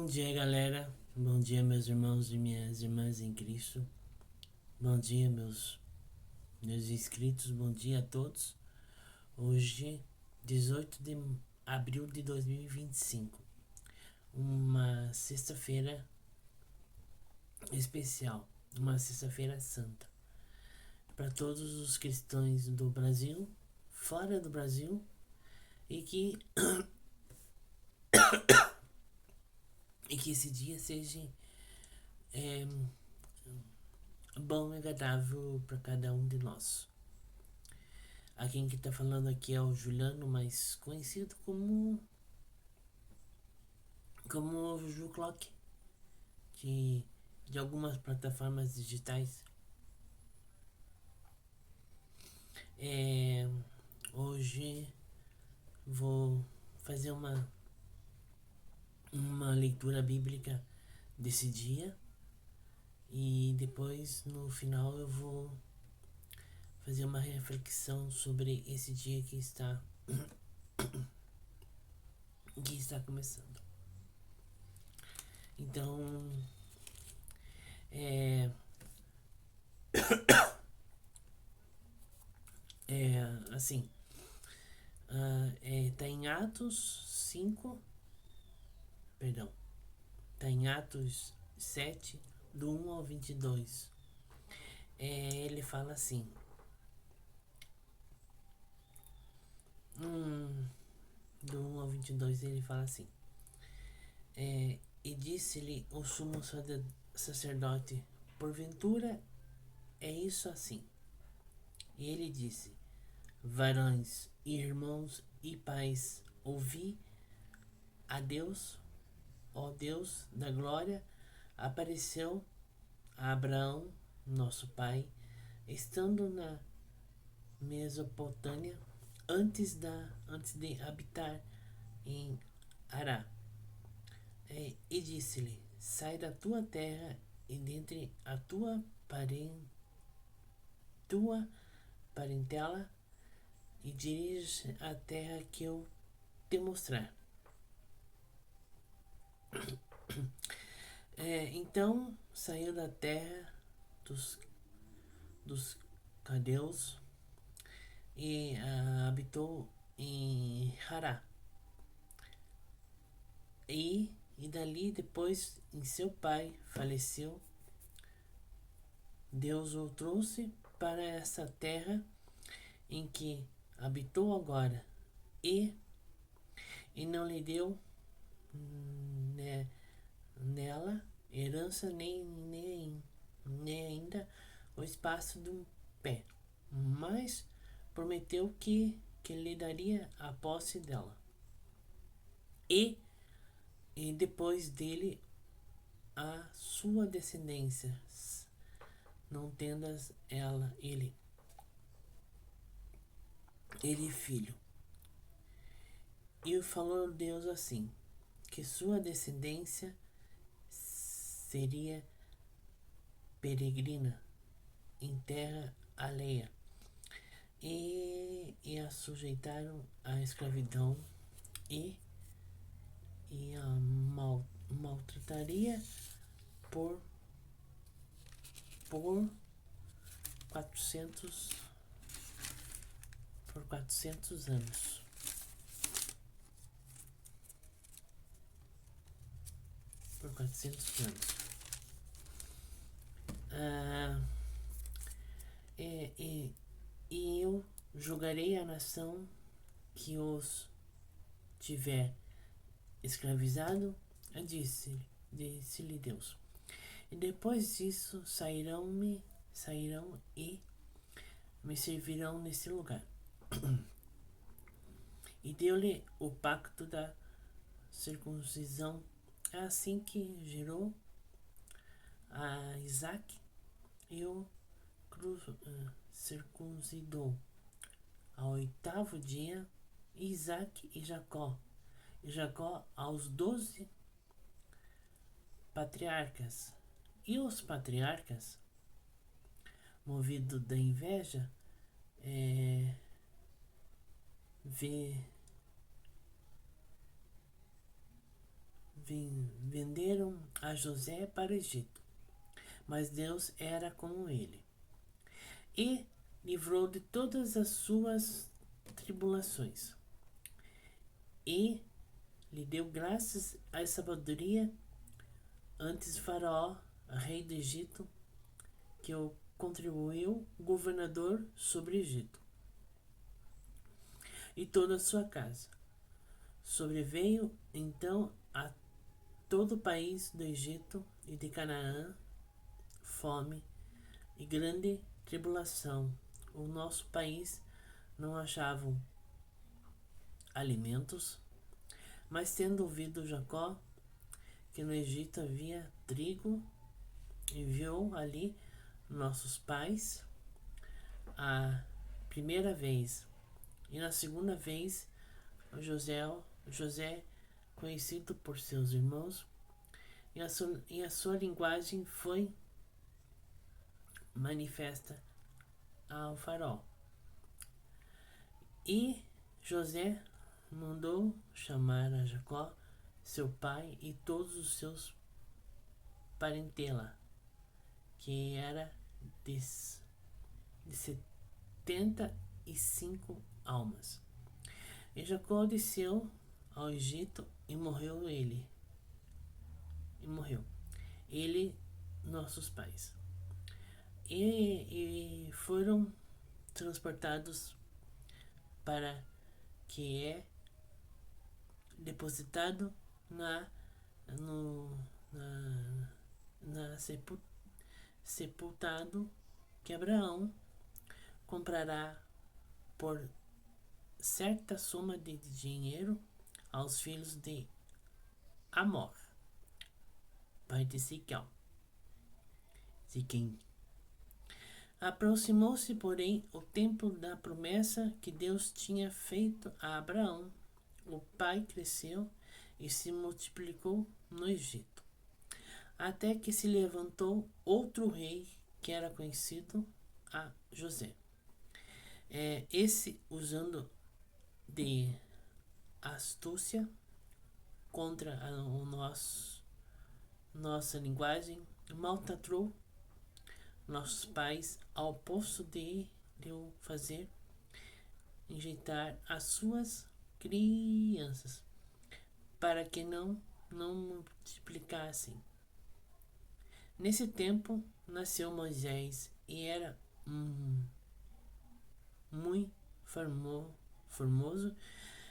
Bom dia, galera. Bom dia, meus irmãos e minhas irmãs em Cristo. Bom dia, meus inscritos. Bom dia a todos. Hoje, 18 de abril de 2025. Uma sexta-feira especial. Uma sexta-feira santa. Para todos os cristãos do Brasil, fora do Brasil, e que esse dia seja bom e agradável para cada um de nós. A quem que tá falando aqui é o Juliano, mais conhecido como o Ju Clock, de algumas plataformas digitais. É, hoje vou fazer uma leitura bíblica desse dia e depois no final eu vou fazer uma reflexão sobre esse dia que está começando. Então, assim, tá em Atos 5, perdão, tá em Atos 7, do 1 ao 22. Ele fala assim, do 1 ao 22 ele fala assim, e disse-lhe o sumo sacerdote, porventura é isso assim? E ele disse, varões, irmãos e pais, ouvi a Deus, ó Deus da glória, apareceu a Abraão, nosso pai, estando na Mesopotâmia, antes de habitar em Ará. E disse-lhe, sai da tua terra e dentre a tua parentela e dirige a terra que eu te mostrar. Então saiu da terra dos caldeus e habitou em Hará. E dali depois em seu pai faleceu, Deus o trouxe para essa terra em que habitou agora e não lhe deu nela herança nem ainda o espaço de um pé, mas prometeu que lhe daria a posse dela e depois dele a sua descendência, não tendas ele filho. E falou Deus assim, que sua descendência seria peregrina em terra alheia e a sujeitaram à escravidão e a maltrataria por 400 anos. Por 400 anos. E eu julgarei a nação que os tiver escravizado, disse-lhe Deus. E depois disso sairão e me servirão nesse lugar. E deu-lhe o pacto da circuncisão. É assim que gerou a Isaac e o circuncidou. Ao 8º dia, Isaac e Jacó. E Jacó aos 12 patriarcas. E os patriarcas, movido da inveja, venderam a José para o Egito, mas Deus era com ele e livrou de todas as suas tribulações e lhe deu graças à sabedoria antes Faraó, rei do Egito, que o contribuiu governador sobre o Egito e toda a sua casa. Sobreveio então a todo o país do Egito e de Canaã fome e grande tribulação. O nosso país não achavam alimentos, mas tendo ouvido Jacó que no Egito havia trigo, enviou ali nossos pais a primeira vez, e na segunda vez José, conhecido por seus irmãos, e a sua linguagem foi manifesta ao faraó. E José mandou chamar a Jacó, seu pai, e todos os seus parentela, que era de 75 almas. E Jacó desceu ao Egito e morreu ele. Nossos pais. E foram transportados para que é depositado na sepultado que Abraão comprará por certa soma de dinheiro aos filhos de Amor, pai de Siquém. Aproximou-se, porém, o tempo da promessa que Deus tinha feito a Abraão. O pai cresceu e se multiplicou no Egito, até que se levantou outro rei que era conhecido a José. Esse, usando de astúcia contra nossa linguagem, maltratou nossos pais ao ponto de o fazer enjeitar as suas crianças para que não multiplicassem. Nesse tempo nasceu Moisés e era muito formoso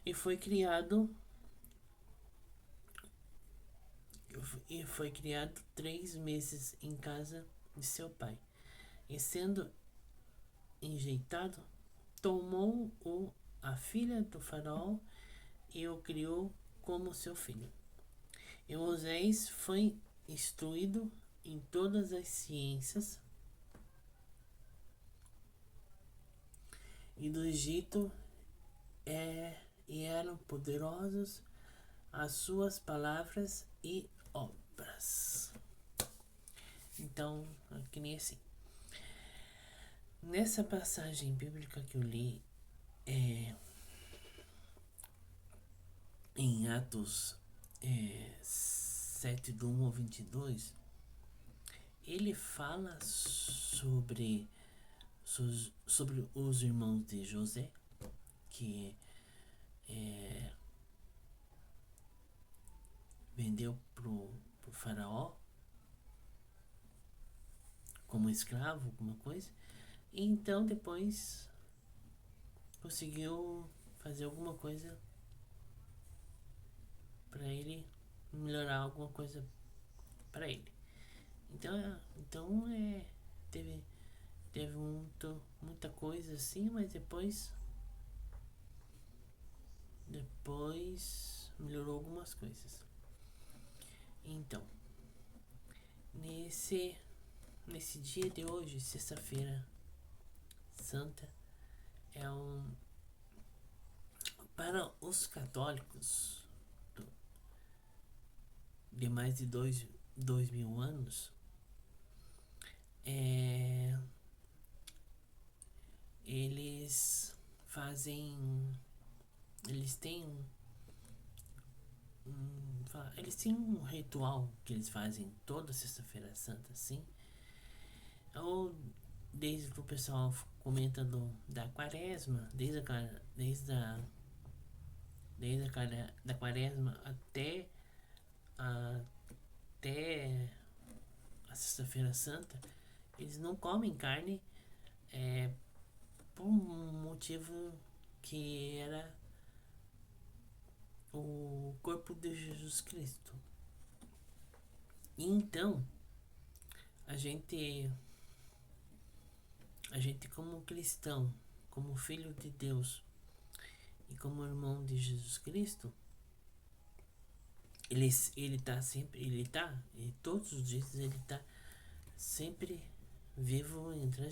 e foi criado 3 meses em casa de seu pai. E sendo enjeitado, tomou a filha do faraó e o criou como seu filho. E Moisés foi instruído em todas as ciências e do Egito, e eram poderosos as suas palavras e obras. Então, que nem assim. Nessa passagem bíblica que eu li, em Atos 7, do 1 ao 22, ele fala sobre os irmãos de José, que vendeu pro faraó como escravo, alguma coisa, e então depois conseguiu fazer alguma coisa para ele, melhorar alguma coisa para ele. Então teve muita coisa assim, mas depois melhorou algumas coisas. Então, nesse dia de hoje, sexta-feira santa, para os católicos de mais de 2.000 anos, eles têm eles têm um ritual que eles fazem toda sexta-feira santa, assim. Ou desde que o pessoal comenta da quaresma, desde a da quaresma até a sexta-feira santa, eles não comem carne, é, por um motivo que era o corpo de Jesus Cristo. E então, a gente, a gente como cristão, como filho de Deus e como irmão de Jesus Cristo, ele tá sempre, e todos os dias ele tá sempre vivo entre a